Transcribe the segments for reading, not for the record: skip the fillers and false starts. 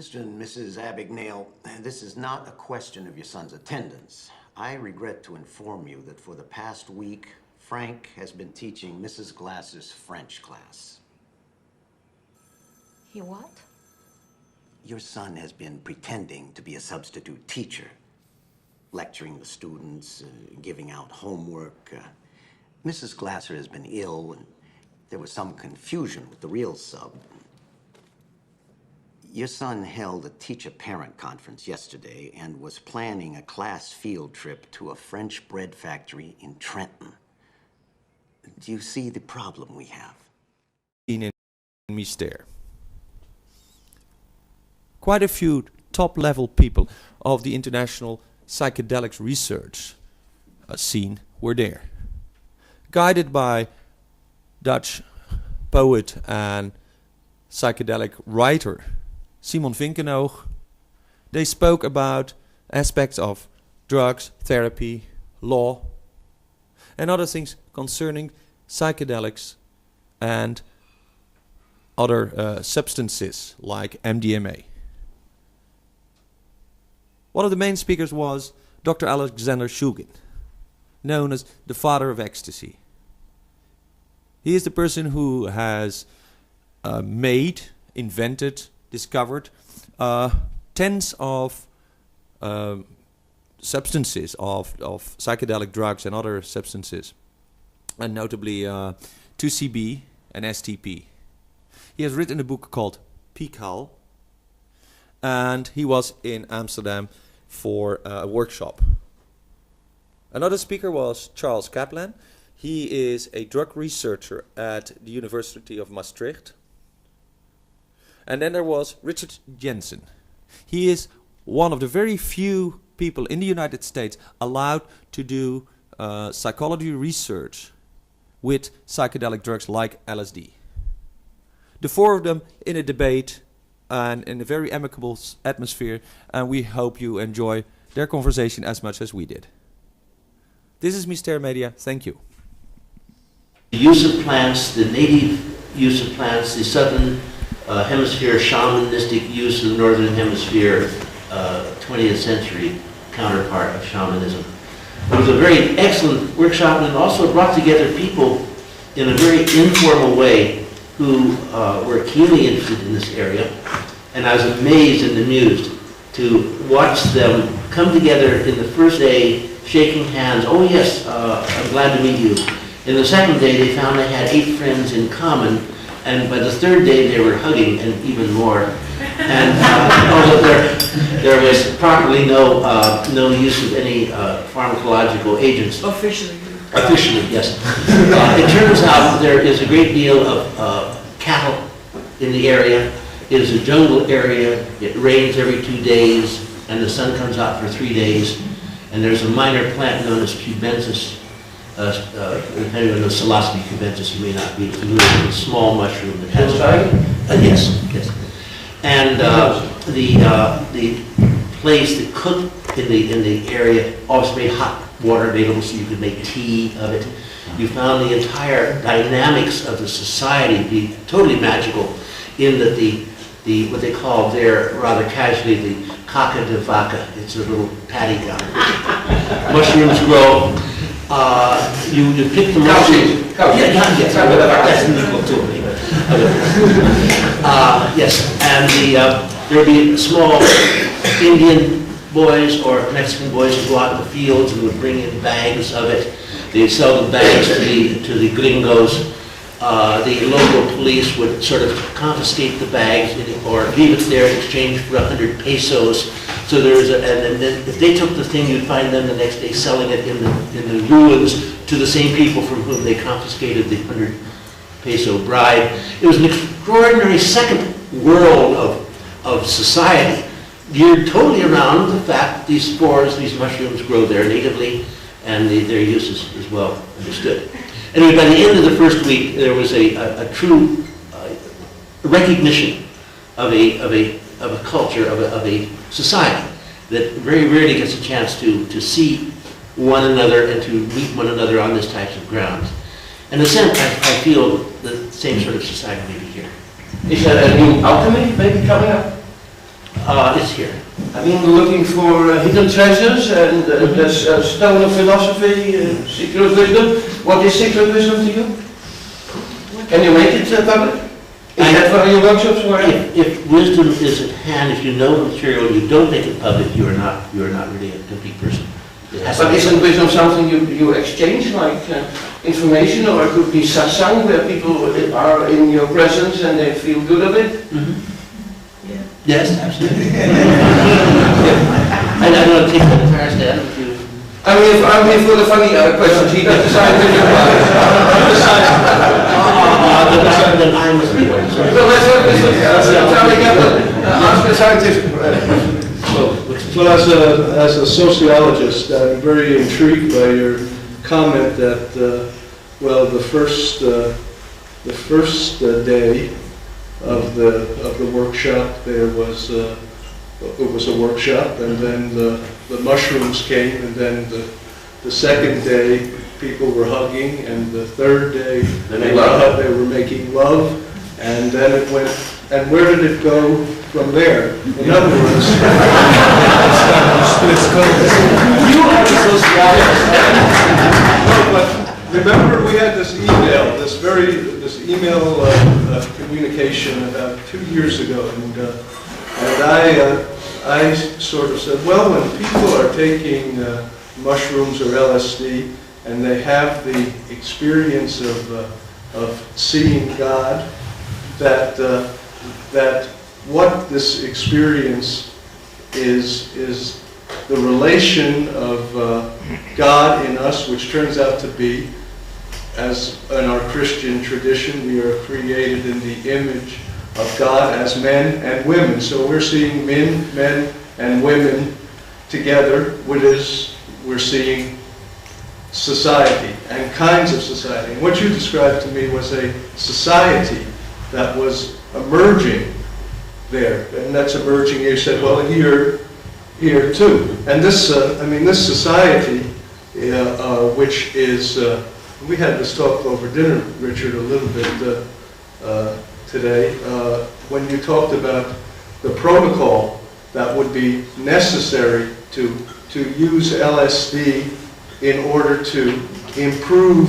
Mr. and Mrs. Abagnale, this is not a question of your son's attendance. I regret to inform you that for the past week, Frank has been teaching Mrs. Glass's French class. He what? Your son has been pretending to be a substitute teacher, lecturing the students, giving out homework. Mrs. Glasser has been ill, and there was some confusion with the real sub. Your son held a teacher-parent conference yesterday and was planning a class field trip to a French bread factory in Trenton. Do you see the problem we have? In Mystère. Quite a few top-level people of the international psychedelics research scene were there. Guided by Dutch poet and psychedelic writer Simon Vinkenoog, they spoke about aspects of drugs, therapy, law, and other things concerning psychedelics and other substances like MDMA. One of the main speakers was Dr. Sasha Shulgin, known as the father of ecstasy. He is the person who has invented, discovered tens of substances of psychedelic drugs and other substances, and notably 2CB and STP. He has written a book called Pikal, and he was in Amsterdam for a workshop. Another speaker was Charles Kaplan. He is a drug researcher at the University of Maastricht. And then there was Richard Yensen. He is one of the very few people in the United States allowed to do psychology research with psychedelic drugs like LSD. The four of them in a debate and in a very amicable atmosphere, and we hope you enjoy their conversation as much as we did. This is Mystère Media. Thank you. The use of plants, the native use of plants, the southern hemisphere shamanistic use of the northern hemisphere 20th century counterpart of shamanism. It was a very excellent workshop, and it also brought together people in a very informal way who were keenly interested in this area, and I was amazed and amused to watch them come together in the first day, shaking hands. Oh yes, I'm glad to meet you. In the second day, they found they had 8 friends in common, and by the third day, they were hugging, and even more. And although there was probably no use of any pharmacological agents. Officially. Officially, yes. It turns out there is a great deal of cattle in the area. It is a jungle area. It rains every 2 days, and the sun comes out for 3 days. And there's a minor plant known as cubensis. Depending on the psilocybe cubensis, you may not be familiar with a small mushroom that has. Yes, yes. And the place that cooked in the area always made hot water available, so you could make tea of it. You found the entire dynamics of the society be totally magical, in that the what they call there rather casually the caca de vaca. It's a little patty cow. Mushrooms grow. You pick them up. Yeah, not yet. That's in the book too. Yes, and there would be small Indian boys or Mexican boys who go out in the fields and would bring in bags of it. They'd sell the bags to the gringos. The local police would sort of confiscate the bags or leave it there in exchange for 100 pesos. So there was and then if they took the thing, you'd find them the next day selling it in the ruins to the same people from whom they confiscated the 100 peso bribe. It was an extraordinary second world of society, geared totally around the fact that these spores, these mushrooms grow there natively, and their use is well understood. Anyway, by the end of the first week, there was a true recognition of a culture, of a society that very rarely gets a chance to see one another and to meet one another on this type of grounds. In a sense, I feel the same sort of society may be here. Is there a new alchemy maybe coming up? It's here. I mean, looking for hidden treasures, and there's a stone of philosophy, secret wisdom. What is secret wisdom to you? Can you make it public? Is that one of your workshops? If wisdom is at hand, if you know the material, you don't make it public, you are not really a complete person. But isn't wisdom something you exchange, like information, or it could be satsang, where people are in your presence and they feel good of it? Yes, absolutely. I don't want to take the entire stand with you. I'm here for the funny questions. He does the scientific part. Then I must be one. Sorry. Well, ask the scientific question. Well, as a sociologist, I'm very intrigued by your comment that, well, the first day of the workshop, there was it was a workshop, and then the mushrooms came, and then the second day people were hugging, and the third day they were making love, and then it went. And where did it go from there? In other words, You are the sociologist. no, but remember we had this email communication about 2 years ago, and I sort of said, well, when people are taking mushrooms or LSD and they have the experience of seeing God, that what this experience is the relation of God in us, which turns out to be, as in our Christian tradition, we are created in the image of God as men and women. So we're seeing men and women together, we're seeing society and kinds of society. And what you described to me was a society that was emerging there, and that's emerging. You said, well, here too, and this society, which is, we had this talk over dinner, Richard, a little bit today, when you talked about the protocol that would be necessary to use LSD in order to improve,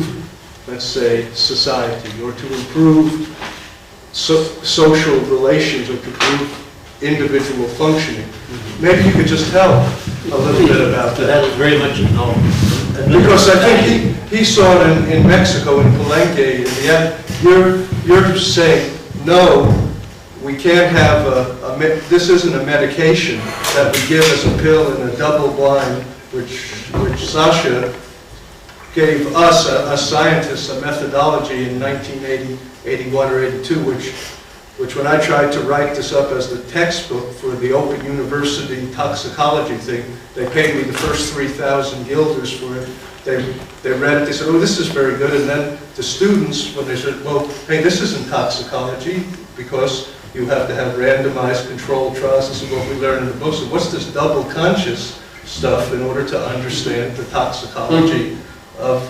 let's say, society, or to improve social relations, or to improve individual functioning. Maybe you could just tell a little bit about that. That is very much known. Because I think he saw it in Mexico, in Palenque, and you're saying, no, we can't have this isn't a medication that we give as a pill in a double blind, which Sasha gave us, a scientist, a methodology in 1981 or 82, which when I tried to write this up as the textbook for the Open University toxicology thing, they paid me the first 3,000 guilders for it. They read it, they said, oh, this is very good. And then the students, when they said, well, hey, this isn't toxicology, because you have to have randomized controlled trials. This is what we learned in the books. So what's this double conscious stuff in order to understand the toxicology of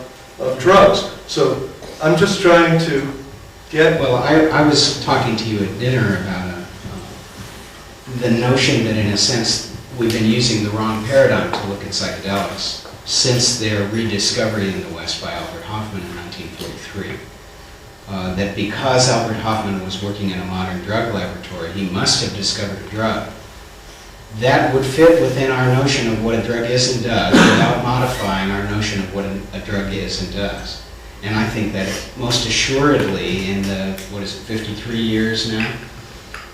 drugs? So I'm just trying to get... Well, I was talking to you at dinner about the notion that, in a sense, we've been using the wrong paradigm to look at psychedelics since their rediscovery in the West by Albert Hofmann in 1943. That because Albert Hofmann was working in a modern drug laboratory, he must have discovered a drug that would fit within our notion of what a drug is and does, without modifying our notion of what a drug is and does. And I think that most assuredly in the, 53 years now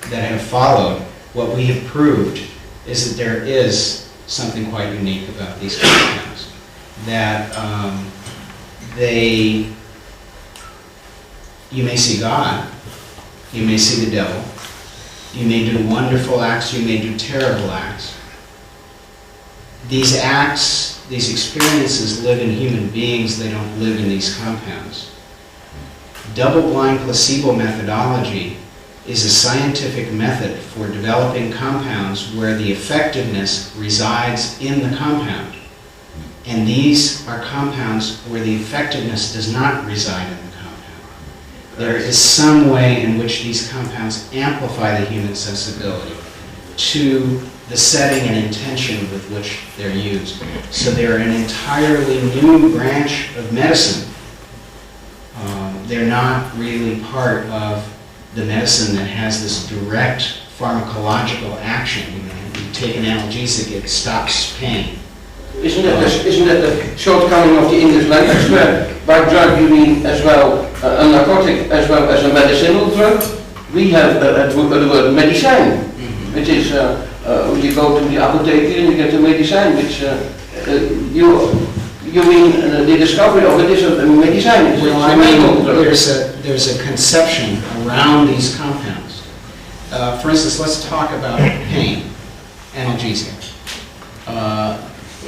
that have followed, what we have proved is that there is something quite unique about these compounds. That you may see God, you may see the devil, you may do wonderful acts, you may do terrible acts. These acts, these experiences live in human beings, they don't live in these compounds. Double-blind placebo methodology is a scientific method for developing compounds where the effectiveness resides in the compound. And these are compounds where the effectiveness does not reside in the compound. There is some way in which these compounds amplify the human sensibility. to the setting and intention with which they're used. So they're an entirely new branch of medicine. They're not really part of the medicine that has this direct pharmacological action. You take an analgesic, it stops pain. Isn't that the shortcoming of the English language, where by drug you mean as well a narcotic as well as a medicinal drug? We have the word medicine, which is you go to the apotheke and you get a medicine, which you mean the discovery of it is a medicine. It's Well, a I medical mean, drug. there's a conception around these compounds. For instance, let's talk about pain, analgesia.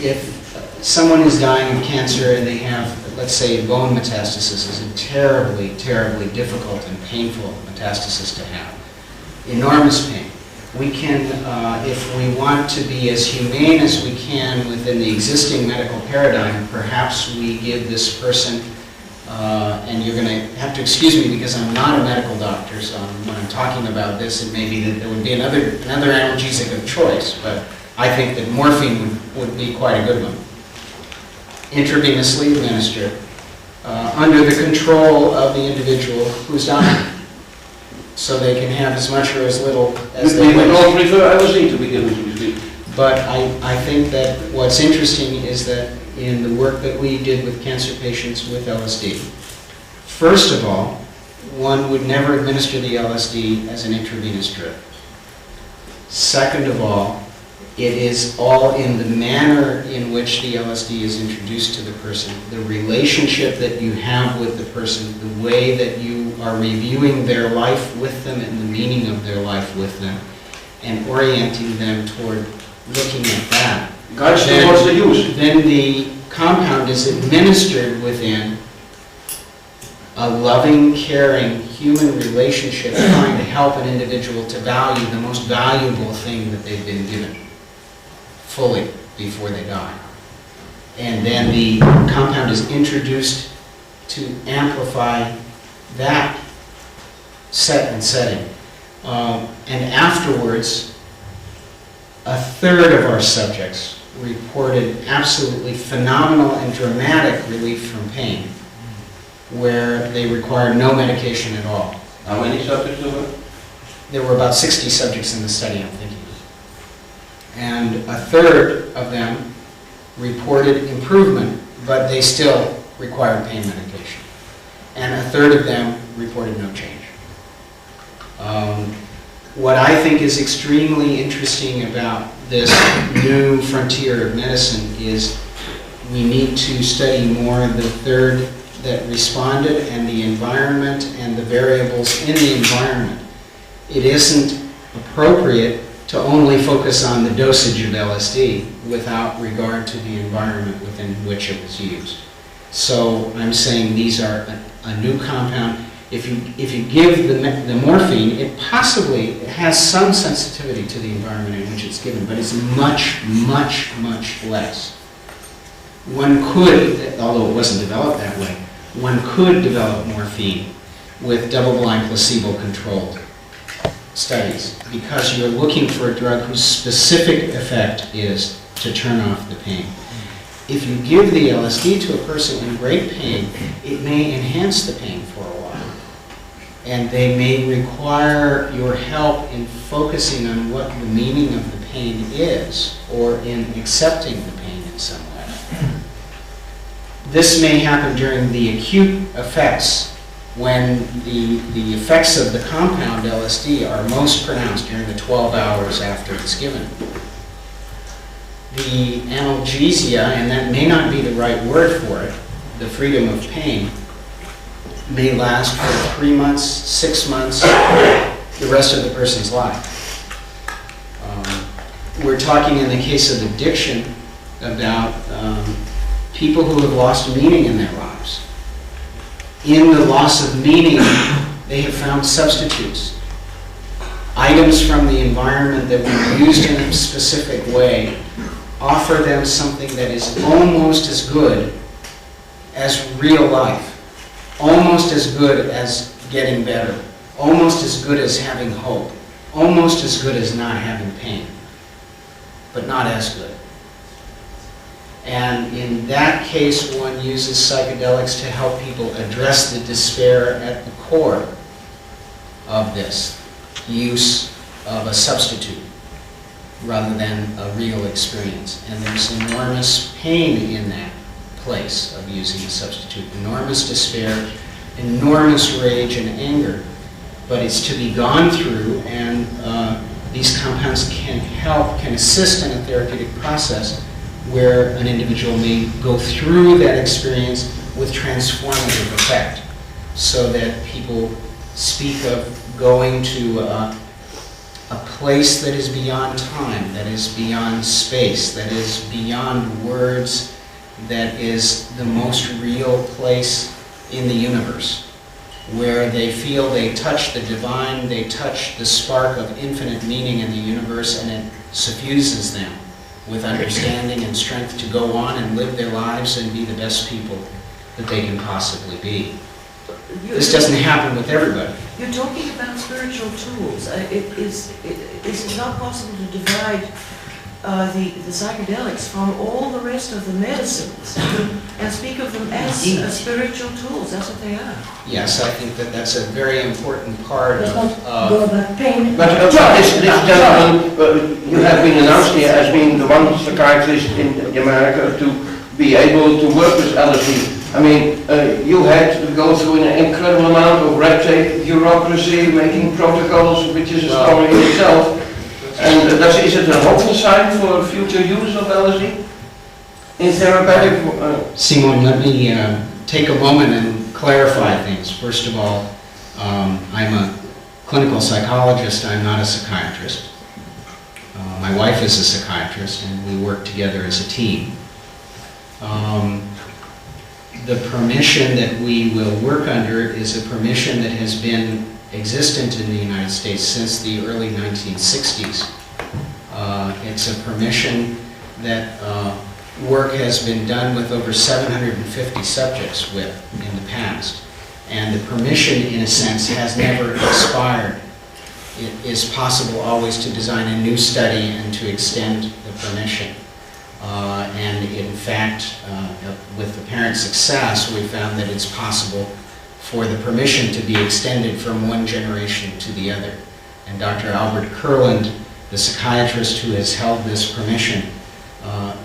If someone is dying of cancer and they have, let's say, bone metastasis is a terribly, terribly difficult and painful metastasis to have. Enormous pain. We can, if we want to be as humane as we can within the existing medical paradigm, perhaps we give this person, and you're going to have to excuse me because I'm not a medical doctor, so when I'm talking about this, it may be that there would be another analgesic of choice, but I think that morphine would be quite a good one. Intravenously administered, under the control of the individual who's dying, so they can have as much or as little as they We would all wish. prefer LSD to be given to these people. But I think that what's interesting is that in the work that we did with cancer patients with LSD, first of all, one would never administer the LSD as an intravenous drip. Second of all, it is all in the manner in which the LSD is introduced to the person, the relationship that you have with the person, the way that you are reviewing their life with them and the meaning of their life with them, and orienting them toward looking at that. Guys towards the use. Then the compound is administered within a loving, caring, human relationship trying to help an individual to value the most valuable thing that they've been given fully before they die. And then the compound is introduced to amplify that set and setting. And afterwards, a third of our subjects reported absolutely phenomenal and dramatic relief from pain, where they required no medication at all. How many subjects there were? There were about 60 subjects in the study, I'm thinking. And a third of them reported improvement, but they still required pain medication. And a third of them reported no change. What I think is extremely interesting about this new frontier of medicine is we need to study more the third that responded and the environment and the variables in the environment. It isn't appropriate to only focus on the dosage of LSD without regard to the environment within which it was used. So I'm saying these are a new compound. If you give the morphine, it possibly has some sensitivity to the environment in which it's given, but it's much, much, much less. One could, although it wasn't developed that way, one could develop morphine with double-blind placebo-controlled studies because you're looking for a drug whose specific effect is to turn off the pain. If you give the LSD to a person in great pain, it may enhance the pain for a while. And they may require your help in focusing on what the meaning of the pain is or in accepting the pain in some way. This may happen during the acute effects when the effects of the compound LSD are most pronounced during the 12 hours after it's given. The analgesia, and that may not be the right word for it, the freedom of pain, may last for 3 months, 6 months, the rest of the person's life. We're talking in the case of addiction about people who have lost meaning in their lives. In the loss of meaning, they have found substitutes. Items from the environment that were used in a specific way offer them something that is almost as good as real life, almost as good as getting better, almost as good as having hope. almost as good as not having pain, but not as good. And in that case, one uses psychedelics to help people address the despair at the core of this use of a substitute rather than a real experience. And there's enormous pain in that place of using a substitute, enormous despair, enormous rage and anger. But it's to be gone through, and these compounds can help, can assist in a therapeutic process where an individual may go through that experience with transformative effect, so that people speak of going to a place that is beyond time, that is beyond space, that is beyond words, that is the most real place in the universe, where they feel they touch the divine, they touch the spark of infinite meaning in the universe, and it suffuses them with understanding and strength to go on and live their lives and be the best people that they can possibly be. This doesn't happen with everybody. You're talking about spiritual tools. Is it not possible to divide the psychedelics from all the rest of the medicines and speak of them as spiritual tools? That's what they are. Yes, I think that that's a very important part of... But this gentleman, you have been announced here as being the one psychiatrist in America to be able to work with LSD. I mean, you had to go through an incredible amount of red tape, bureaucracy, making protocols, which is a story in itself. And is it a hopeful sign for future use of LSD in therapeutic? Simon, let me take a moment and clarify things. First of all, I'm a clinical psychologist, I'm not a psychiatrist. My wife is a psychiatrist, and we work together as a team. The permission that we will work under is a permission that has been existent in the United States since the early 1960s. It's a permission that work has been done with over 750 subjects with in the past. And the permission, in a sense, has never expired. It is possible always to design a new study and to extend the permission. And in fact, with apparent success, we found that it's possible for the permission to be extended from one generation to the other. And Dr. Albert Kurland, the psychiatrist who has held this permission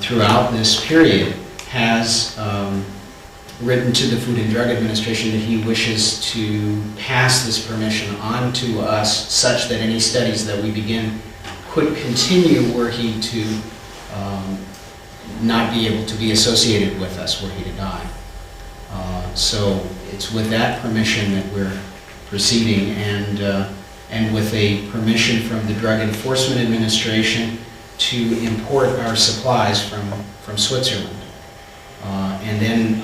throughout this period, has written to the Food and Drug Administration that he wishes to pass this permission on to us such that any studies that we begin could continue were he to not be able to be associated with us were he to die. So it's with that permission that we're proceeding, and with a permission from the Drug Enforcement Administration to import our supplies from Switzerland. And then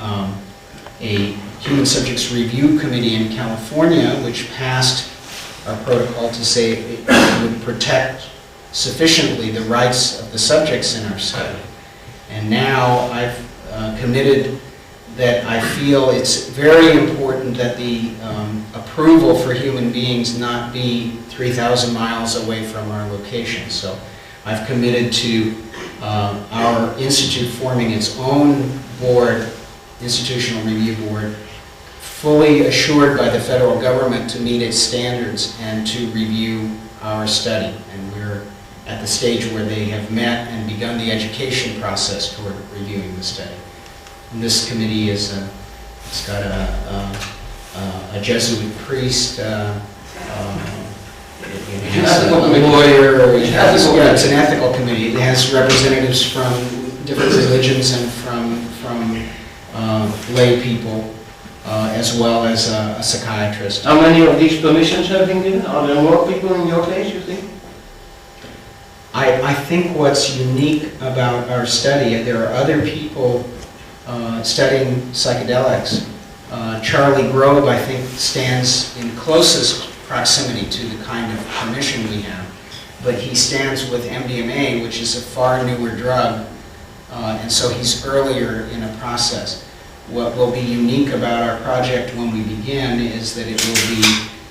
a Human Subjects Review Committee in California, which passed our protocol to say it would protect sufficiently the rights of the subjects in our study. And now I've committed that I feel it's very important that the approval for human beings not be 3,000 miles away from our location. So I've committed to our institute forming its own board, institutional review board, fully assured by the federal government to meet its standards and to review our study. And we're at the stage where they have met and begun the education process toward reviewing the study. And this committee is it's got a Jesuit priest, it has a lawyer, it's an ethical committee. It has representatives from different religions and from lay people, as well as a psychiatrist. How many of these permissions have been given? Are there more people in your case, you think? I think what's unique about our study, there are other people studying psychedelics. Charlie Grove, I think, stands in closest proximity to the kind of permission we have, but he stands with MDMA, which is a far newer drug, and so he's earlier in a process. What will be unique about our project when we begin is that it will be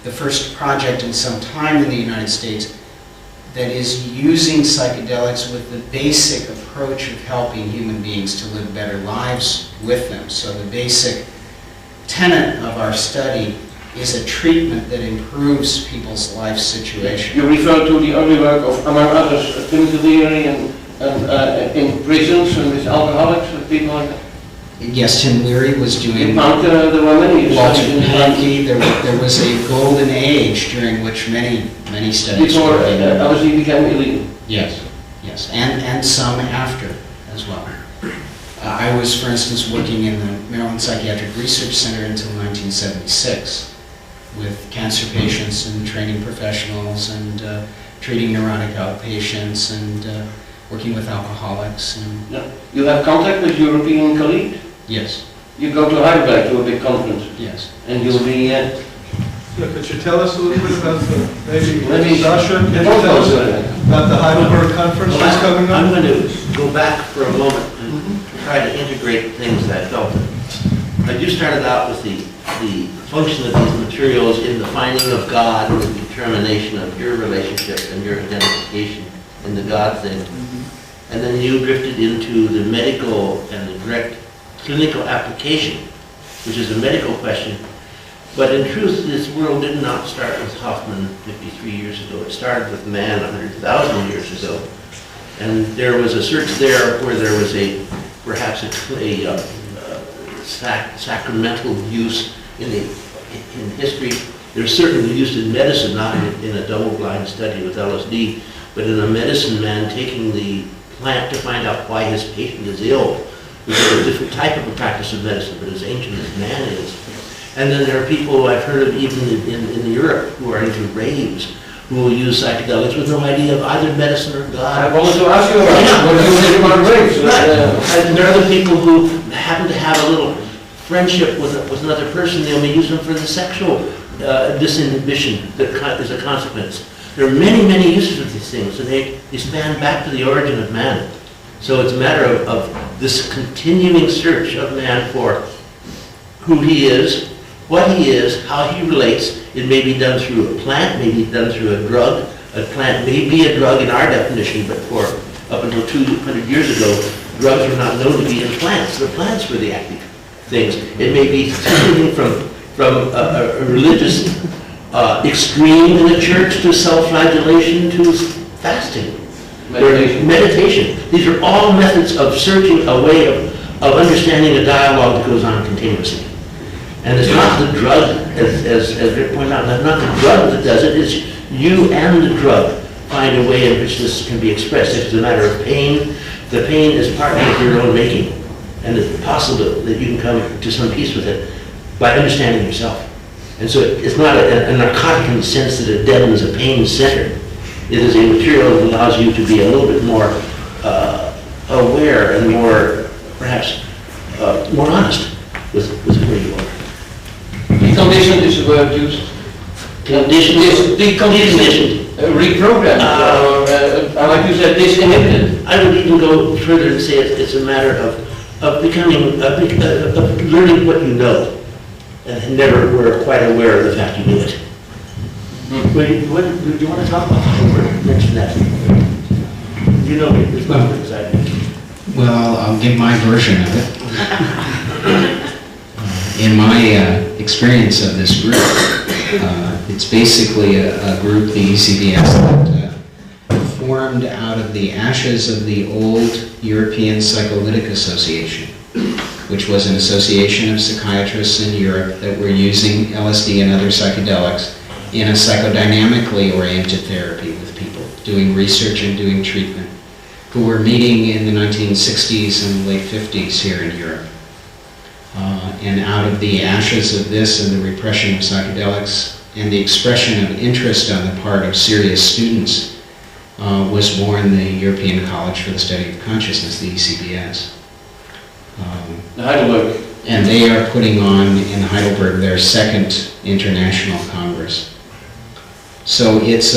the first project in some time in the United States that is using psychedelics with the basic approach of helping human beings to live better lives with them. So the basic tenet of our study is a treatment that improves people's life situation. You refer to the early work of, among others, Timothy Leary and in prisons and with alcoholics and people like that? Yes, Tim Leary was doing... There were many Walter studies in Pankey, there was a golden age during which many studies before were being done. obviously became illegal. Yes, yes, and some after as well. I was, for instance, working in the Maryland Psychiatric Research Center until 1976 with cancer patients and training professionals and treating neurotic outpatients and working with alcoholics. And Yeah. You have contact with European colleagues? yes, You go to Heidelberg to a big conference yes. and you'll be... Yeah, could you tell us a little bit about maybe Maybe- Sasha, could you tell us about the Heidelberg conference that's coming I'm up? going to go back for a moment and try to integrate things that I felt. You started out with the function of these materials in the finding of God and the determination of your relationship and your identification in the God thing. And then you drifted into the medical and the direct clinical application, which is a medical question. But in truth, this world did not start with Hoffman 53 years ago. It started with man 100,000 years ago. And there was a search there where there was perhaps a sacramental use in history. There's certainly used in medicine, not in a double-blind study with LSD, but in a medicine man taking the plant to find out why his patient is ill, which is a different type of a practice of medicine, but as ancient as man is. And then there are people I've heard of even in Europe who are into raves, who will use psychedelics with no idea of either medicine or I God. wanted to ask you about what you think about raves. Right. And there are other people who happen to have a little friendship with another person. They may use them for the sexual disinhibition that is a consequence. There are many, many uses of these things, and they span back to the origin of man. So it's a matter of this continuing search of man for who he is, what he is, how he relates. It may be done through a plant, may be done through a drug. A plant may be a drug in our definition, but for up until 200 years ago, drugs were not known to be in plants. The plants were the active things. It may be something from a religious extreme in the church to self-flagellation to fasting. Meditation. These are all methods of searching a way of understanding a dialogue that goes on continuously. And it's not the drug, as Rick pointed out, it's not the drug that does it, it's you and the drug find a way in which this can be expressed. If it's a matter of pain, the pain is partly of your own making. And it's possible that you can come to some peace with it by understanding yourself. And so it's not a narcotic in the sense that it deadens a pain center. It is a material that allows you to be a little bit more aware and more, perhaps, more honest with who you are. Deconditioned is the word used. Conditioned? Deconditioned. Reprogrammed. Like you said, disinhibited. I would even go further and say it's a matter of becoming, of learning what you know, and never were quite aware of the fact you knew it. What do you want to talk about? Mention that. You know me, there's no excitement. Well, I'll give my version of it. In my experience of this group, it's basically a group, the ECBS, that formed out of the ashes of the old European Psycholytic Association, which was an association of psychiatrists in Europe that were using LSD and other psychedelics in a psychodynamically oriented therapy with people, doing research and doing treatment, who were meeting in the 1960s and late 50s here in Europe. And out of the ashes of this and the repression of psychedelics and the expression of interest on the part of serious students was born the European College for the Study of Consciousness, the ECBS. Heidelberg. And they are putting on in Heidelberg their second international congress. So it's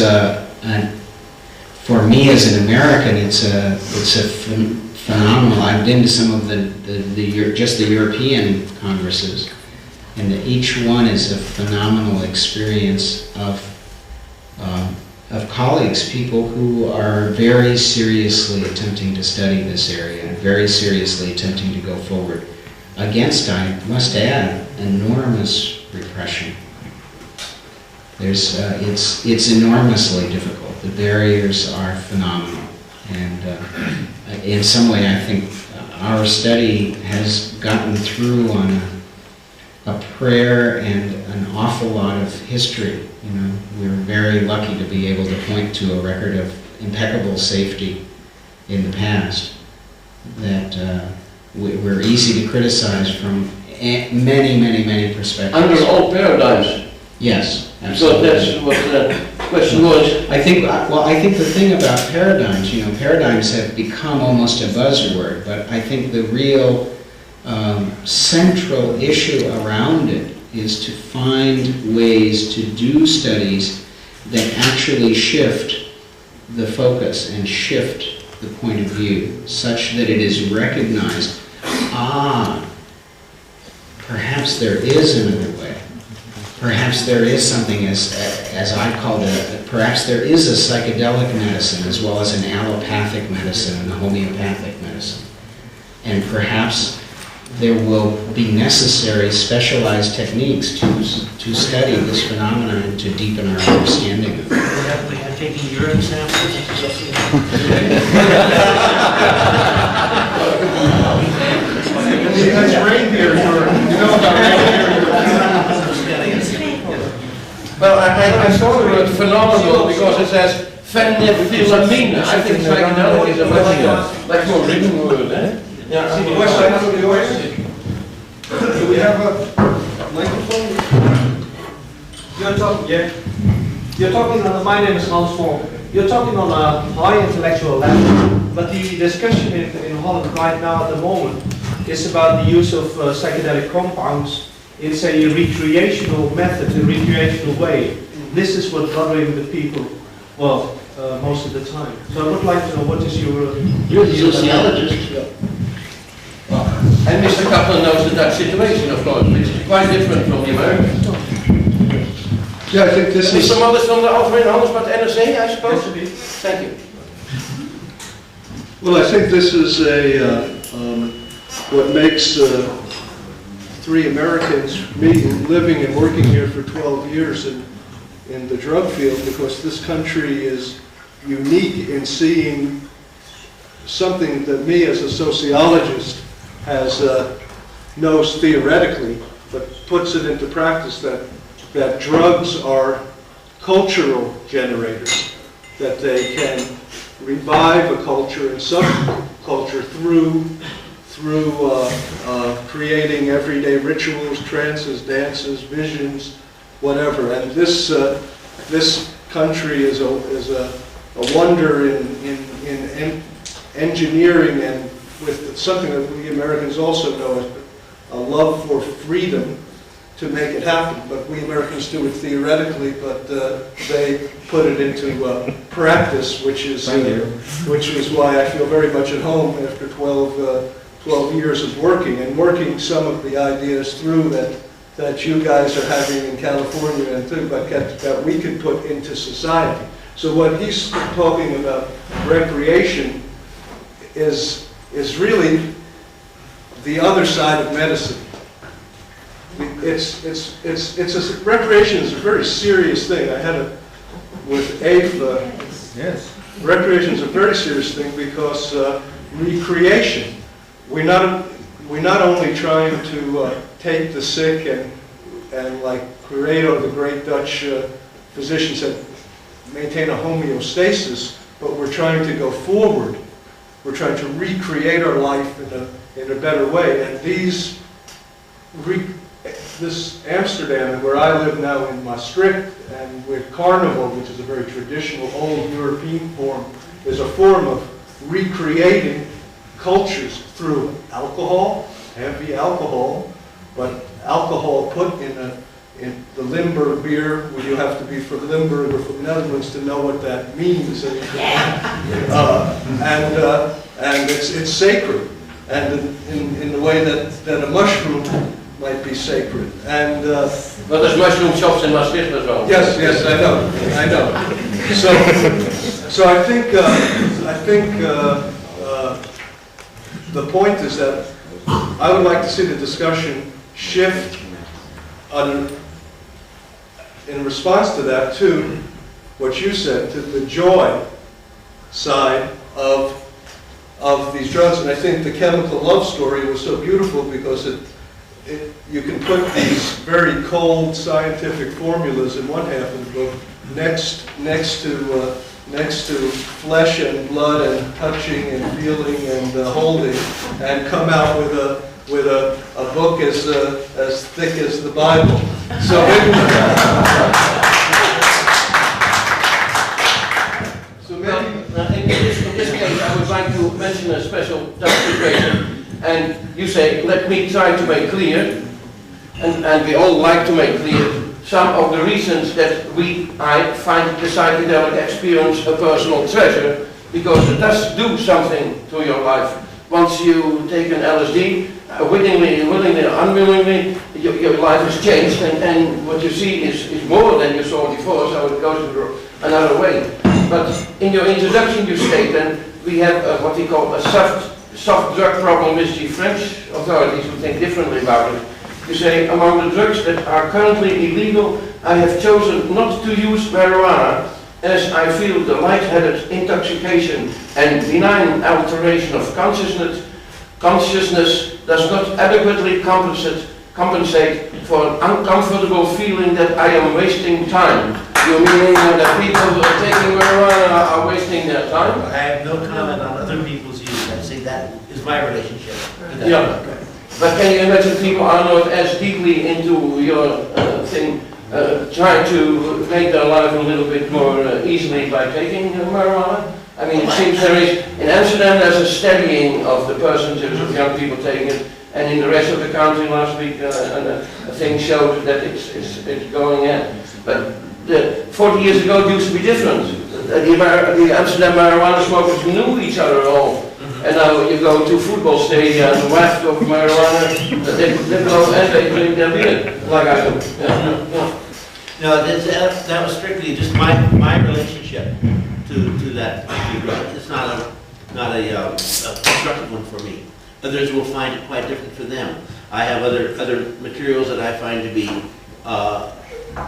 for me as an American, it's a phenomenal. I've been to some of just the European congresses, and each one is a phenomenal experience of of colleagues, people who are very seriously attempting to study this area and very seriously attempting to go forward against, I must add, enormous repression. It's enormously difficult. The barriers are phenomenal. And in some way, I think our study has gotten through on a prayer and an awful lot of history. You know, we're very lucky to be able to point to a record of impeccable safety in the past that we're easy to criticize from many perspectives. Under all paradigms. Yes, So absolutely. that's what the question was. I think the thing about paradigms, you know, paradigms have become almost a buzzword, but I think the real central issue around it is to find ways to do studies that actually shift the focus and shift the point of view such that it is recognized, perhaps there is another way. Perhaps there is something, as I called it, perhaps there is a psychedelic medicine as well as an allopathic medicine and a homeopathic medicine. And perhaps there will be necessary specialized techniques to study this phenomenon and to deepen our understanding of it. We have taken urine samples. That's reindeer urine. You know about reindeer urine. Well, I saw the word phenomenal because it says phenethylamine. I think psychedelic is a much more written word, eh? Yeah. Question from the audience? Do we have a microphone? You're talking on, my name is Hans Vorm. You're talking on a high intellectual level, but the discussion in Holland right now at the moment is about the use of psychedelic compounds. It's a recreational method, a recreational way. This is what's bothering the people, well, most of the time. So I would like to know what is your... You're the sociologist. And Mr. Kaplan knows the Dutch situation, of course, which is quite different from the American. Yeah, I think this is... Mr. Mothers from the Algemeen Handelsblad NRC, I suppose? Yes, indeed. Thank you. Well, I think this is what makes three Americans, me living and working here for 12 years in the drug field, because this country is unique in seeing something that me as a sociologist knows theoretically, but puts it into practice, that drugs are cultural generators, that they can revive a culture and subculture through creating everyday rituals, trances, dances, visions, whatever. And this country is a wonder in engineering, and with something that we Americans also know as a love for freedom to make it happen. But we Americans do it theoretically, but they put it into practice, which is why I feel very much at home after 12 years of working some of the ideas through that you guys are having in California and too, but that we can put into society. So what he's talking about, recreation, is really the other side of medicine. Recreation is a very serious thing. I had it with Abe. Yes. Recreation is a very serious thing because recreation. We're not only trying to take the sick and like Pareto, the great Dutch physician, said, maintain a homeostasis, but we're trying to go forward. We're trying to recreate our life in a better way. And this Amsterdam, where I live now in Maastricht, and with Carnival, which is a very traditional old European form, is a form of recreating cultures through alcohol, heavy alcohol, but alcohol put in the Limburg beer, where you have to be from Limburg or from Netherlands to know what that means. And it's sacred. And in the way that a mushroom might be sacred. And But there's mushroom shops in Maastricht as well. yes, I know. So I think the point is that I would like to see the discussion shift in response to that to what you said, to the joy side of these drugs. And I think the chemical love story was so beautiful because you can put these very cold scientific formulas in one half of the book next to flesh and blood and touching and feeling and holding, and come out with a book as thick as the Bible. So in this case, I would like to mention a special situation. And you say, let me try to make clear, and we all like to make clear, some of the reasons that I find the psychedelic experience a personal treasure, because it does do something to your life. Once you take an LSD, willingly or unwillingly, your life has changed, and what you see is more than you saw before, so it goes another way. But in your introduction you state, and we have what we call a soft drug problem with the French authorities who think differently about it. You say, among the drugs that are currently illegal, I have chosen not to use marijuana, as I feel the lightheaded intoxication and benign alteration of consciousness does not adequately compensate for an uncomfortable feeling that I am wasting time. You meaning that people who are taking marijuana are wasting their time? I have no comment on other people's use. I say that is my relationship. Yeah. Okay. But can you imagine people are not as deeply into your thing, trying to make their life a little bit more easily by taking marijuana? I mean, it seems there is, in Amsterdam there's a steadying of the percentages of young people taking it, and in the rest of the country last week a thing showed that it's going in. But 40 years ago it used to be different. The Amsterdam marijuana smokers knew each other all. And now you go to football stadia and waft of marijuana, they go and they drink their beer, like I do. Yeah. No, that was strictly just my relationship to that drug. It's not a constructive one for me. Others will find it quite different for them. I have other materials that I find to be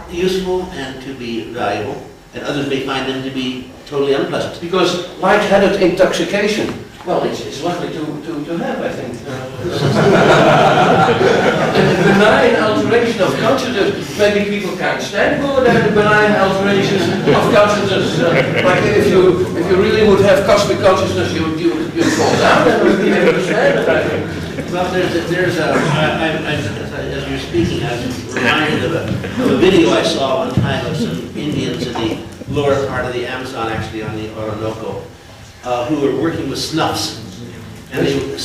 useful and to be valuable, and others may find them to be totally unpleasant. Because lightheaded intoxication, well, it's lovely to have, I think. And the benign alteration of consciousness, maybe people can't stand good at the benign alteration of consciousness. Like if you really would have cosmic consciousness, you'd fall down and would be able to stand it, I think. Well, as you're speaking, I was reminded of a video I saw one time of some Indians in the lower part of the Amazon, actually on the Orinoco, who were working with snuffs, and they were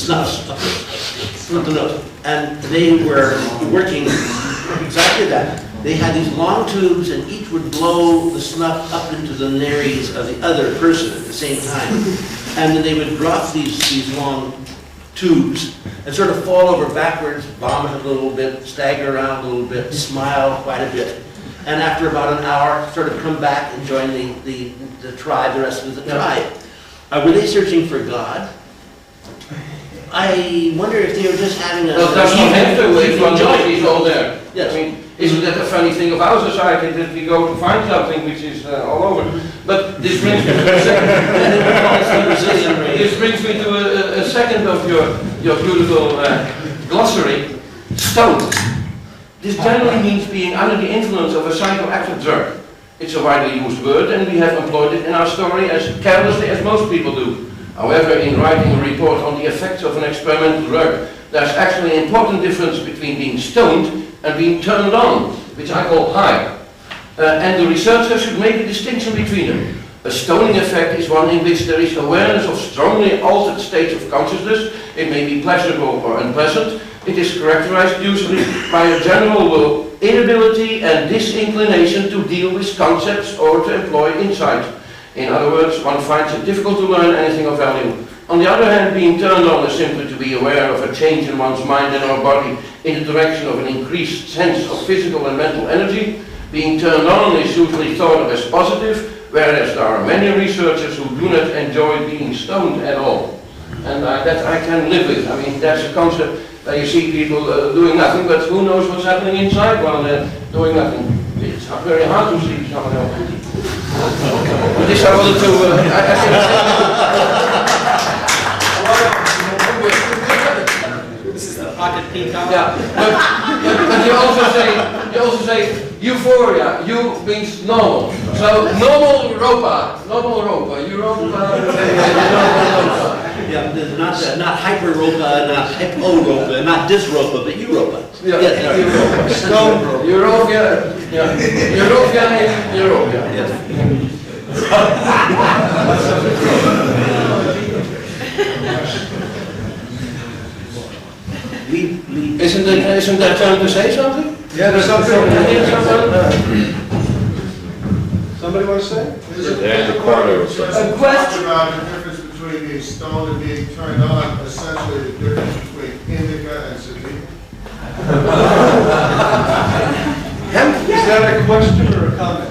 working exactly that. They had these long tubes, and each would blow the snuff up into the nares of the other person at the same time, and then they would drop these long tubes and sort of fall over backwards, vomit a little bit, stagger around a little bit, smile quite a bit, and after about an hour, sort of come back and join the tribe, the rest of the tribe. Were they searching for God? I wonder if they were just having a... Well, that's not have to if one is all there. Yes. I mean, isn't that a funny thing of our society that we go to find something which is all over? But this brings me to a second of your beautiful glossary, stoned. This generally means being under the influence of a psychoactive drug. It's a widely used word, and we have employed it in our story as carelessly as most people do. However, in writing a report on the effects of an experimental drug, there's actually an important difference between being stoned and being turned on, which I call high. And the researcher should make a distinction between them. A stoning effect is one in which there is awareness of strongly altered states of consciousness. It may be pleasurable or unpleasant. It is characterized usually by a general inability and disinclination to deal with concepts or to employ insight. In other words, one finds it difficult to learn anything of value. On the other hand, being turned on is simply to be aware of a change in one's mind and or body in the direction of an increased sense of physical and mental energy. Being turned on is usually thought of as positive, whereas there are many researchers who do not enjoy being stoned at all. And that I can live with. I mean, that's a concept where you see people doing nothing, but who knows what's happening inside while they're doing nothing. It's very hard to see someone else. But this I wanted This is the pocket peacock. yeah, but you also say euphoria. You means normal. So normal Europa, Yeah, not hyper-Europa, not hypo-Europa, not dis-Europa, but Europa. Yeah, Yes, Europa. Stone Europia, yeah. Europia. yes. Isn't that time to say something? Yeah, there's something. Somebody want to say? A A question? about the difference between being stoned and being turned on, essentially the difference between indica and sativa. Is that a question or a comment?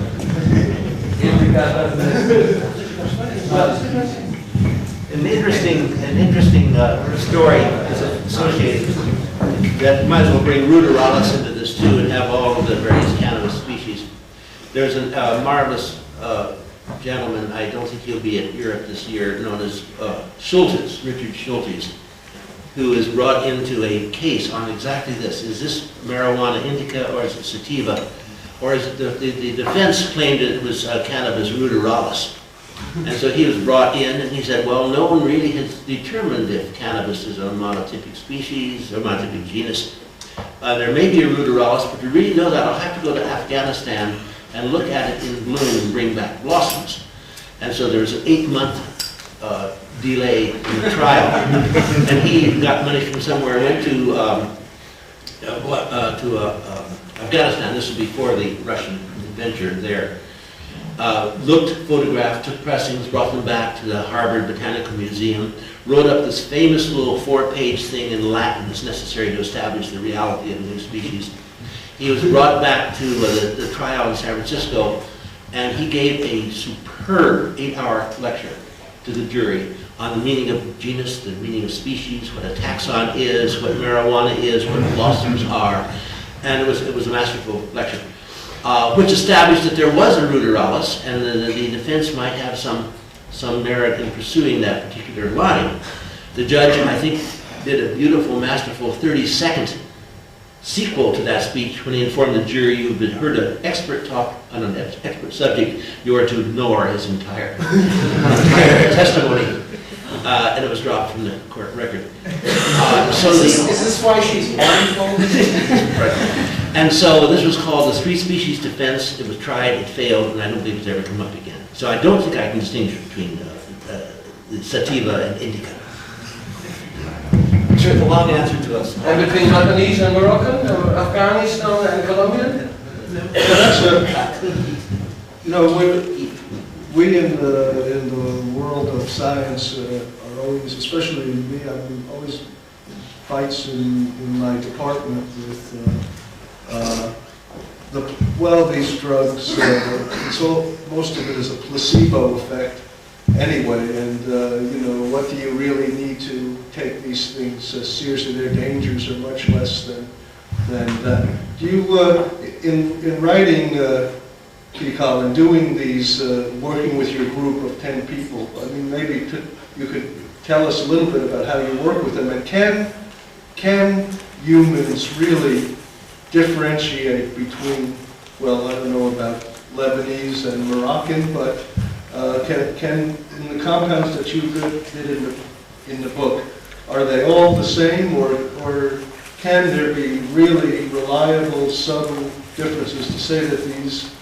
An interesting story is associated that might as well bring ruderalis into this too and have all of the various cannabis species. There's a marvelous gentleman, I don't think he'll be at Europe this year, known as Schultes, Richard Schultes, who is brought into a case on exactly this. Is this marijuana indica or is it sativa? Or is it the defense claimed it was cannabis ruderalis. And so he was brought in and he said, well, no one really has determined if cannabis is a monotypic species or monotypic genus. There may be a ruderalis, but to really know that, I'll have to go to Afghanistan and look at it in bloom and bring back blossoms. And so there was an 8-month delay in the trial. And he got money from somewhere, went to Afghanistan. This was before the Russian adventure there. Looked, photographed, took pressings, brought them back to the Harvard Botanical Museum, wrote up this famous little 4-page thing in Latin that's necessary to establish the reality of a new species. He was brought back to the trial in San Francisco, and he gave a superb 8-hour lecture to the jury on the meaning of genus, the meaning of species, what a taxon is, what marijuana is, what blossoms are, and it was a masterful lecture. Which established that there was a ruderalis, and the defense might have some merit in pursuing that particular line. The judge, I think, did a beautiful, masterful 30-second sequel to that speech when he informed the jury, you've heard an expert talk on an expert subject, you are to ignore his entire testimony. And it was dropped from the court record. Is this why she's blindfolded? Right. And so this was called the three species defense. It was tried, it failed, and I don't think it's ever come up again. So I don't think I can distinguish between the sativa and indica. Sure, it's a long answer to us. And between Lebanese and Moroccan, or Afghanistan and Colombian? We in the world of science are always, especially me, I'm always fights in my department with these drugs. Most of it is a placebo effect anyway, and what do you really need to take these things seriously? Their dangers are much less than that. Do you, in writing Kikal and doing these, working with your group of 10 people, I mean, maybe you could tell us a little bit about how you work with them, and can humans really differentiate between, well, I don't know about Lebanese and Moroccan, but can in the compounds that you did in the book, are they all the same, or can there be really reliable, subtle differences to say that these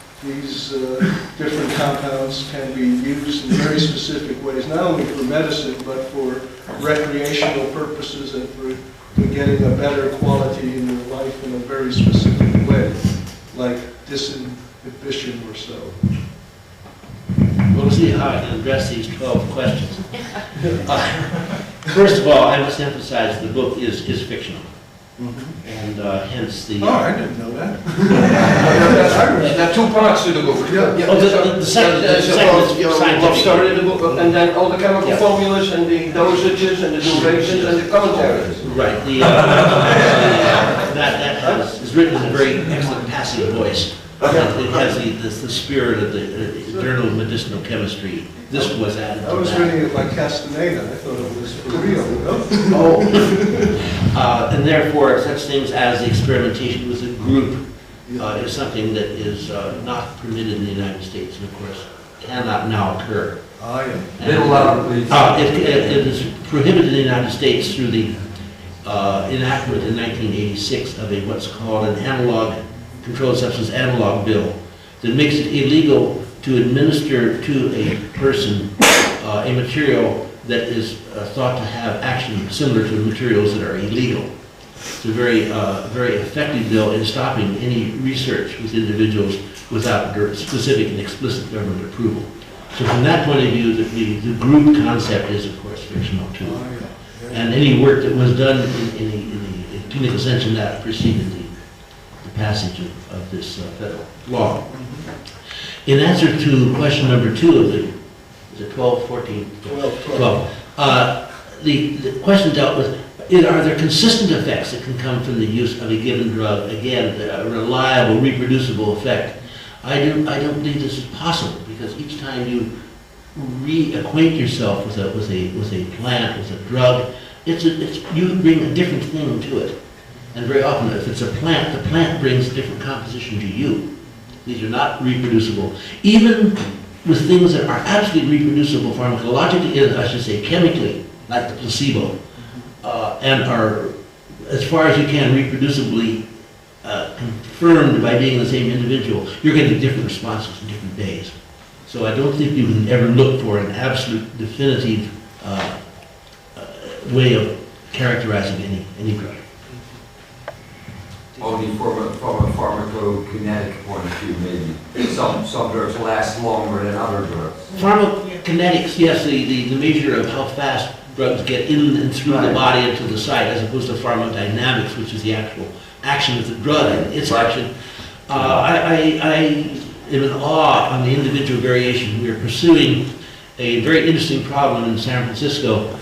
different compounds can be used in very specific ways, not only for medicine, but for recreational purposes and for getting a better quality in your life in a very specific way, like disinhibition or so? Well, we'll see how I can address these 12 questions. First of all, I must emphasize the book is fictional. And hence the... Oh, I didn't know that. There are two parts to the book. the second is Love scientific. story in the book, and then all the chemical Yeah. formulas and the dosages and the durations and the commentaries. Right. That is written in a very excellent passive voice. It has the spirit of the Journal of Medicinal Chemistry. This was added to I was that. reading it by Castaneda, I thought it was for real, you know? And therefore, such things as the experimentation with a group is something that is not permitted in the United States, and of course cannot now occur. Ah, yeah. And, it is prohibited in the United States through the enactment in 1986 of a what's called an analog controlled substance analog bill that makes it illegal to administer to a person a material that is thought to have action similar to the materials that are illegal. It's a very effective bill in stopping any research with individuals without specific and explicit government approval. So from that point of view, the group concept is, of course, fictional too. And any work that was done in the technical sense in that preceded the passage of this federal law. In answer to question number 2 of the, is it 12, 14? 12. The question dealt with, are there consistent effects that can come from the use of a given drug? Again, a reliable, reproducible effect. I don't believe this is possible, because each time you reacquaint yourself with a plant, with a drug, you bring a different thing to it. And very often, if it's a plant, the plant brings a different composition to you. These are not reproducible. Even with things that are absolutely reproducible pharmacologically, I should say chemically, like the placebo, and are, as far as you can, reproducibly confirmed by being the same individual, you're getting different responses in different days. So I don't think you can ever look for an absolute definitive way of characterizing any drug. Only from a pharmacokinetic point of view, maybe. Some drugs last longer than other drugs. Pharmacokinetics, yes, the measure of how fast drugs get in and through the body and to the site, as opposed to pharmacodynamics, which is the actual action of the drug and its action. I am in awe on the individual variation. We are pursuing a very interesting problem in San Francisco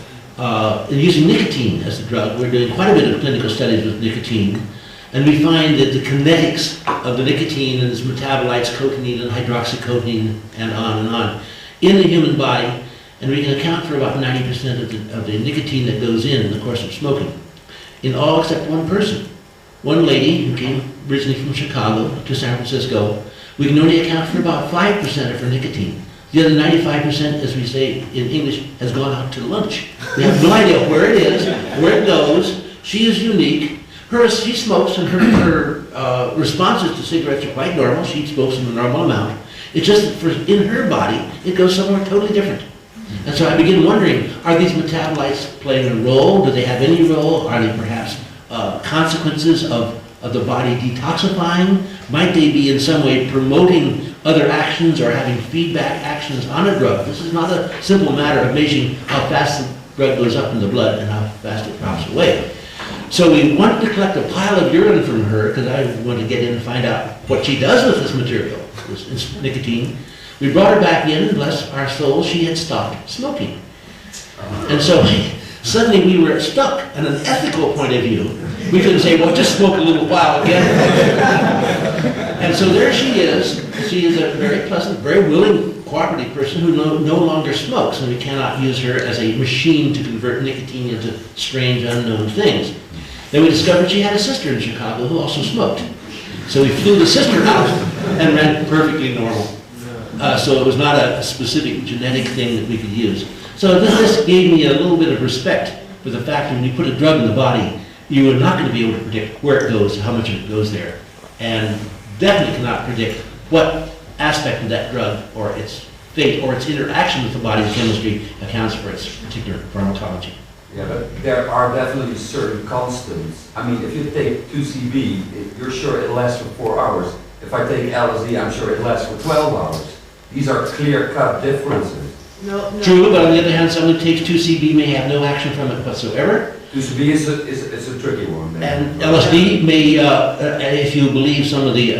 in using nicotine as the drug. We're doing quite a bit of clinical studies with nicotine. And we find that the kinetics of the nicotine and its metabolites, cotinine and hydroxycotinine, and on, in the human body, and we can account for about 90% of the nicotine that goes in the course of smoking, in all except one person. One lady who came originally from Chicago to San Francisco, we can only account for about 5% of her nicotine. The other 95%, as we say in English, has gone out to lunch. We have no idea where it is, where it goes. She is unique. She smokes, and her responses to cigarettes are quite normal. She smokes in a normal amount. It's just that in her body, it goes somewhere totally different. And so I begin wondering, are these metabolites playing a role? Do they have any role? Are they perhaps consequences of the body detoxifying? Might they be in some way promoting other actions or having feedback actions on a drug? This is not a simple matter of measuring how fast the drug goes up in the blood and how fast it drops away. So we wanted to collect a pile of urine from her, because I wanted to get in and find out what she does with this material, this nicotine. We brought her back in, and bless our souls, she had stopped smoking. And so suddenly we were stuck. On an ethical point of view, we couldn't say, well, just smoke a little while again. And so there she is. She is a very pleasant, very willing, cooperative person who no longer smokes, and we cannot use her as a machine to convert nicotine into strange, unknown things. Then we discovered she had a sister in Chicago who also smoked. So we flew the sister out and ran perfectly normal. So it was not a specific genetic thing that we could use. So this gave me a little bit of respect for the fact that when you put a drug in the body, you are not going to be able to predict where it goes, how much of it goes there, and definitely cannot predict what aspect of that drug or its fate or its interaction with the body's chemistry accounts for its particular pharmacology. Yeah, but there are definitely certain constants. I mean, if you take 2CB, you're sure it lasts for 4 hours. If I take LSD, I'm sure it lasts for 12 hours. These are clear-cut differences. No, no. True, but on the other hand, someone who takes 2CB may have no action from it whatsoever. 2CB is a tricky one. Maybe. And LSD may, if you believe some of the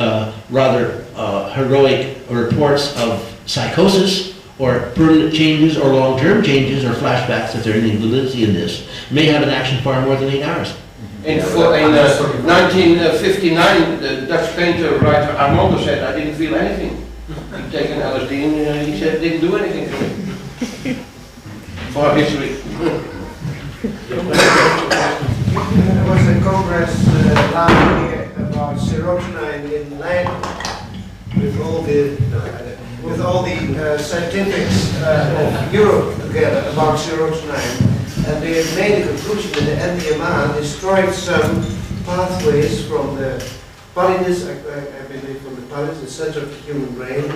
rather heroic reports of psychosis or permanent changes or long-term changes or flashbacks, if there are any validity in this, may have an action far more than 8 hours. In 1959, the Dutch painter, writer Armando said, I didn't feel anything. He'd taken LSD and he said it didn't do anything to me. For history. There was a congress last year about serotonin in land with all the scientifics of Europe together about serotonin, and they made a conclusion that the MDMA destroyed some pathways from the pallidus, I believe from the pallidus, the center of the human brain,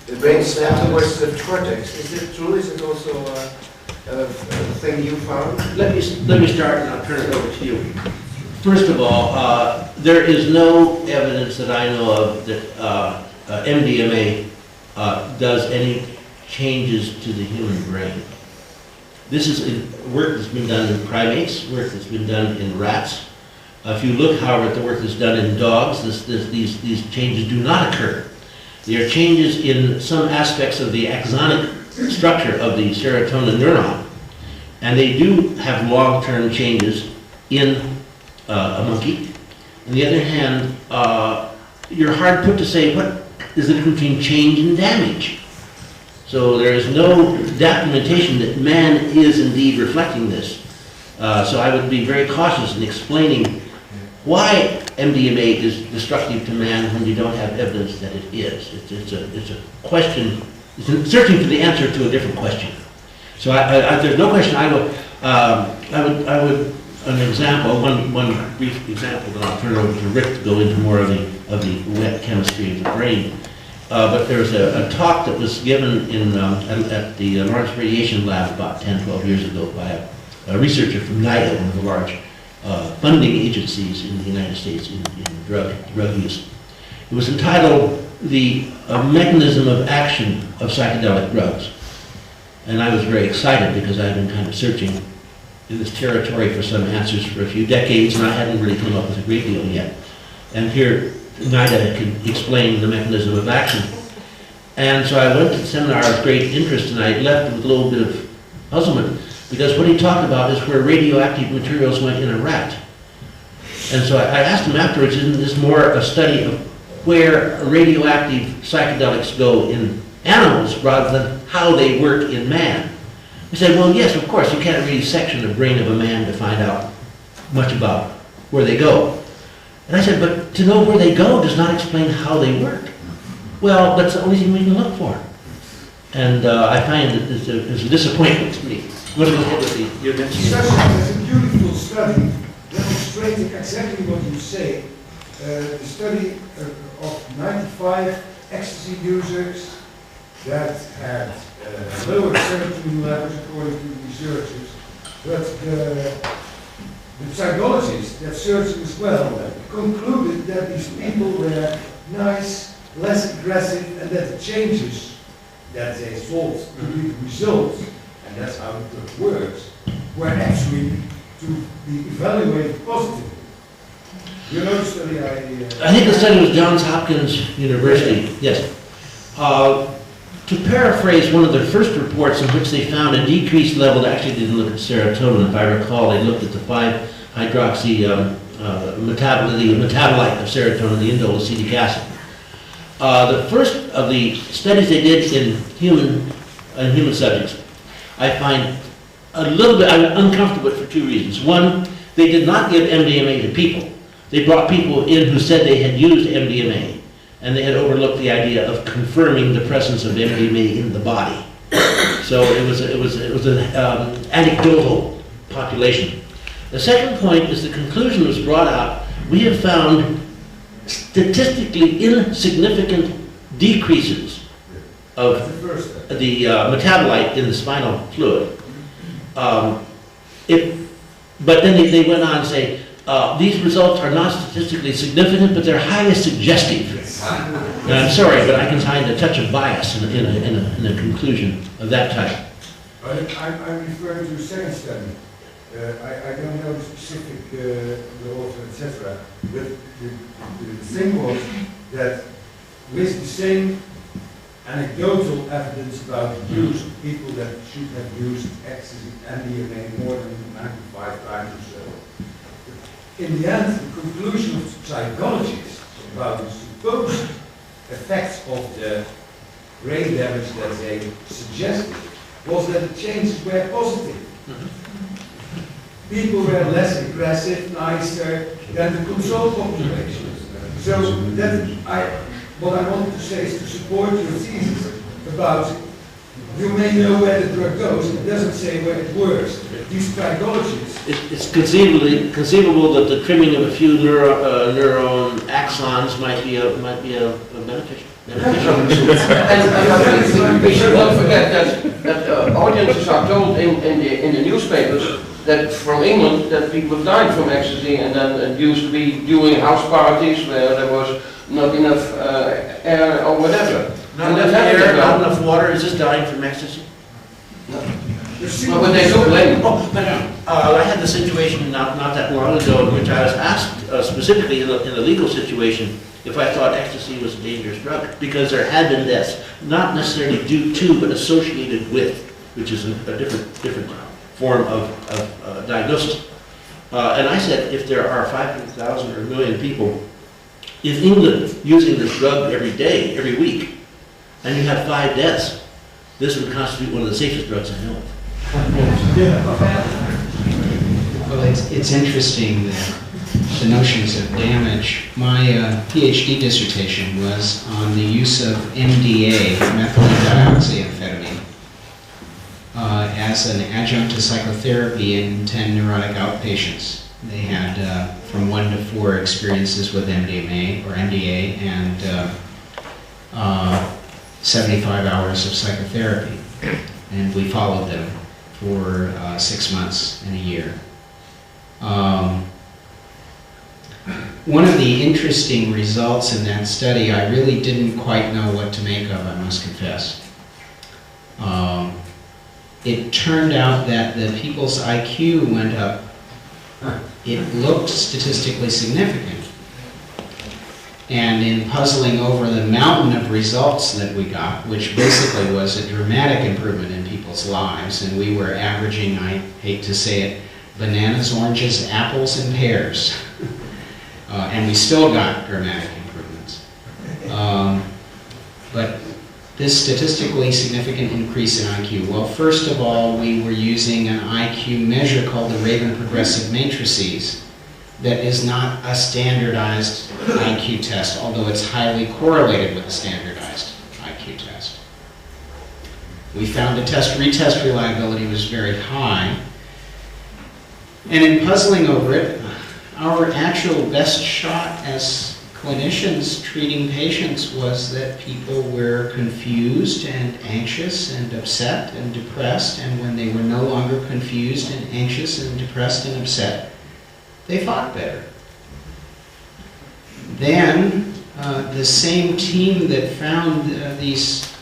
the brain stem towards the cortex. Is it true? Is it also a thing you found? Let me start and I'll turn it over to you. First of all, there is no evidence that I know of that MDMA does any changes to the human brain. This is work that's been done in primates, work that's been done in rats. If you look, however, at the work that's done in dogs, these changes do not occur. There are changes in some aspects of the axonic structure of the serotonin neuron, and they do have long-term changes in a monkey. On the other hand, you're hard put to say what is the difference between change and damage. So there is no documentation that man is indeed reflecting this. So I would be very cautious in explaining why MDMA is destructive to man when you don't have evidence that it is. It's a question. It's searching for the answer to a different question. So there's no question. I would an example, one brief example, then I'll turn it over to Rick to go into more of the wet chemistry of the brain. But there was a talk that was given at the Lawrence Radiation Lab about 10, 12 years ago by a researcher from NIDA, one of the large funding agencies in the United States in drug use. It was entitled The Mechanism of Action of Psychedelic Drugs. And I was very excited because I've been kind of searching in this territory for some answers for a few decades, and I hadn't really come up with a great deal yet. And here, NIDA can explain the mechanism of action. And so I went to the seminar with great interest, and I left with a little bit of puzzlement, because what he talked about is where radioactive materials went in a rat. And so I asked him afterwards, isn't this more a study of where radioactive psychedelics go in animals rather than how they work in man? He said, well, yes, of course, you can't really section the brain of a man to find out much about where they go. And I said, but to know where they go does not explain how they work. Well, that's the only thing we can look for. And I find that it's a disappointment to me. What do you have with your next year? Sasha has a beautiful study demonstrating exactly what you say. The study of 95 ecstasy users that had lower serotonin levels according to the researchers, but the psychologists that searched as well concluded that these people were nice, less aggressive, and that the changes that they thought to be the results, and that's how the drug works, were actually to be evaluated positively. You know the study I think the study was Johns Hopkins University, yes. To paraphrase one of the first reports in which they found a decreased level, they actually didn't look at serotonin, if I recall, they looked at the 5-hydroxy metabolite of serotonin, the indole acetic acid. The first of the studies they did in human subjects, I find a little bit, I'm uncomfortable with for two reasons. One, they did not give MDMA to people. They brought people in who said they had used MDMA, and they had overlooked the idea of confirming the presence of MDMA in the body. So it was an anecdotal population. The second point is the conclusion was brought out. We have found statistically insignificant decreases of the metabolite in the spinal fluid. But then they went on to say, these results are not statistically significant, but they're highly suggestive I'm sorry, but I can find a touch of bias in a conclusion of that type. I'm referring to a second study. I don't know the specific, the author, etc. But the thing was that with the same anecdotal evidence about the use of people that should have used ecstasy and MDMA more than 95 times or so. In the end, the conclusion of psychologists about the supposed effects of the brain damage that they suggested was that the changes were positive. People were less aggressive, nicer than the control population. So that what I wanted to say is to support your thesis about you may know where the drug goes, it doesn't say where it works. These psychologists. It's conceivable that the trimming of a few neuron axons might be a beneficial. And we should not forget that audiences are told in the newspapers that from England that people have died from ecstasy, and then it used to be during house parties where there was not enough air or whatever. Not enough air, not enough water. Is this dying from ecstasy? No. But they do blame. Oh, but I had the situation not that long ago in which I was asked specifically in a legal situation if I thought ecstasy was a dangerous drug, because there had been deaths, not necessarily due to, but associated with, which is a different form of diagnosis. And I said, if there are 500,000 or 1 million people in England using this drug every day, every week, and you have 5 deaths, this would constitute one of the safest drugs I know of. Well, it's interesting that the notions of damage. My PhD dissertation was on the use of MDA, methylene dioxyamphetamine, as an adjunct to psychotherapy in 10 neurotic outpatients. They had from 1 to 4 experiences with MDMA or MDA and 75 hours of psychotherapy. And we followed them for 6 months and a year. One of the interesting results in that study, I really didn't quite know what to make of, I must confess. It turned out that the people's IQ went up. It looked statistically significant. And in puzzling over the mountain of results that we got, which basically was a dramatic improvement in people's lives, and we were averaging, I hate to say it, bananas, oranges, apples, and pears. And we still got dramatic improvements. But this statistically significant increase in IQ, well, first of all, we were using an IQ measure called the Raven Progressive Matrices that is not a standardized IQ test, although it's highly correlated with a standardized IQ test. We found the retest reliability was very high. And in puzzling over it, our actual best shot as clinicians treating patients was that people were confused and anxious and upset and depressed, and when they were no longer confused and anxious and depressed and upset, they thought better. Then the same team that found these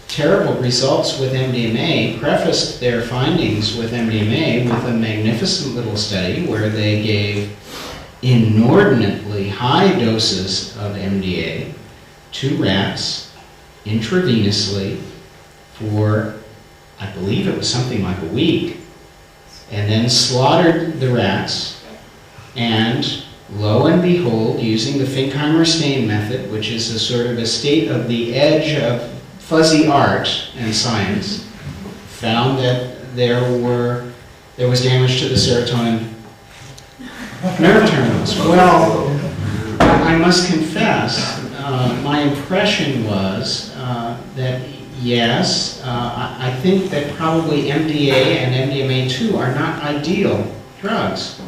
terrible results with MDMA prefaced their findings with MDMA with a magnificent little study where they gave inordinately high doses of MDA to rats intravenously for, I believe it was something like a week, and then slaughtered the rats, and lo and behold, using the Finkheimer stain method, which is a sort of a state of the edge of fuzzy art and science, found that there was damage to the serotonin nerve terminals. Well, I must confess, my impression was that yes, I think that probably MDA and MDMA too are not ideal drugs.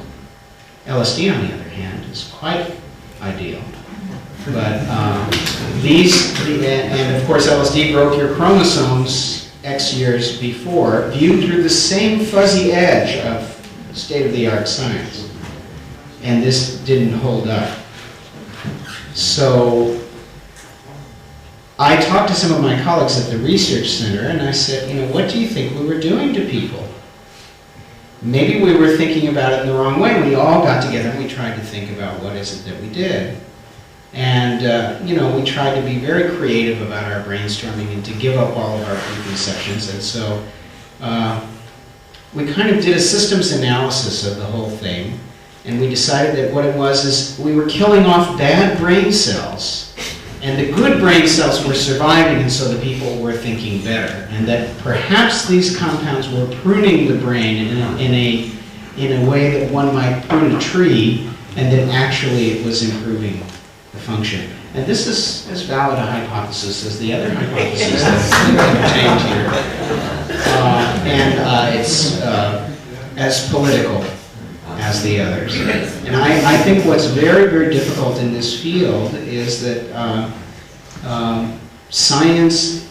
LSD, on the other hand, is quite ideal. But and of course LSD broke your chromosomes X years before, viewed through the same fuzzy edge of state-of-the-art science. And this didn't hold up. So I talked to some of my colleagues at the research center and I said, what do you think we were doing to people? Maybe we were thinking about it in the wrong way. We all got together and we tried to think about what is it that we did. And, we tried to be very creative about our brainstorming and to give up all of our preconceptions. And so we kind of did a systems analysis of the whole thing. And we decided that what it was is we were killing off bad brain cells. And the good brain cells were surviving, and so the people were thinking better. And that perhaps these compounds were pruning the brain in a way that one might prune a tree, and that actually it was improving the function. And this is as valid a hypothesis as the other hypothesis that's obtained here. It's as political as the others. And I think what's very, very difficult in this field is that science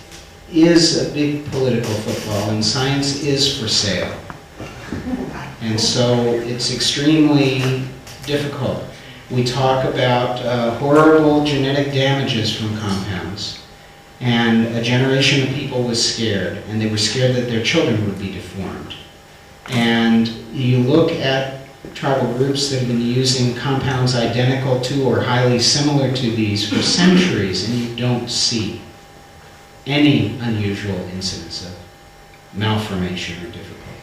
is a big political football, and science is for sale. And so it's extremely difficult. We talk about horrible genetic damages from compounds, and a generation of people was scared, and they were scared that their children would be deformed. And you look at tribal groups that have been using compounds identical to or highly similar to these for centuries, and you don't see any unusual incidents of malformation or difficulty.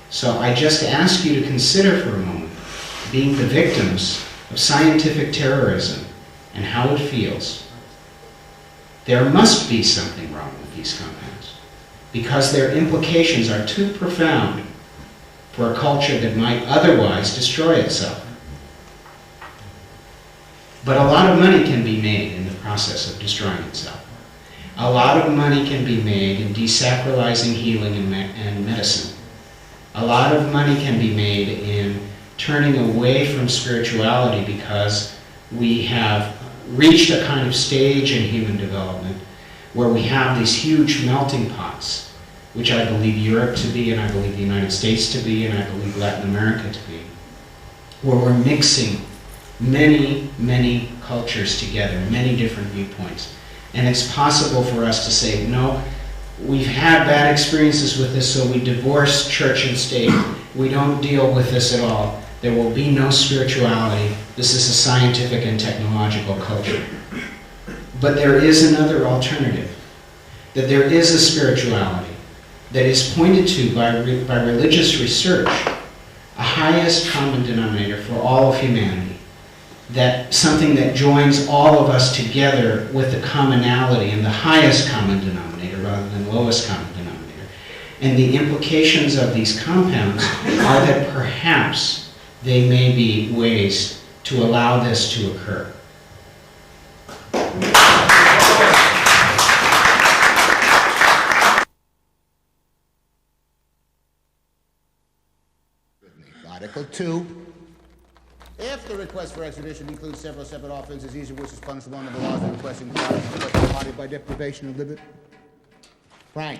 So I just ask you to consider for a moment being the victims of scientific terrorism and how it feels. There must be something wrong with these compounds because their implications are too profound for a culture that might otherwise destroy itself. But a lot of money can be made in the process of destroying itself. A lot of money can be made in desacralizing healing and medicine. A lot of money can be made in turning away from spirituality because we have reached a kind of stage in human development where we have these huge melting pots, which I believe Europe to be, and I believe the United States to be, and I believe Latin America to be, where we're mixing many, many cultures together, many different viewpoints. And it's possible for us to say, no, we've had bad experiences with this, so we divorce church and state. We don't deal with this at all. There will be no spirituality. This is a scientific and technological culture. But there is another alternative, that there is a spirituality that is pointed to by religious research, a highest common denominator for all of humanity, that something that joins all of us together with the commonality and the highest common denominator rather than lowest common denominator. And the implications of these compounds are that perhaps they may be ways to allow this to occur. Article 2. If the request for extradition includes several separate offenses, each of which is punishable under the laws of the requesting party by deprivation of liberty. Frank.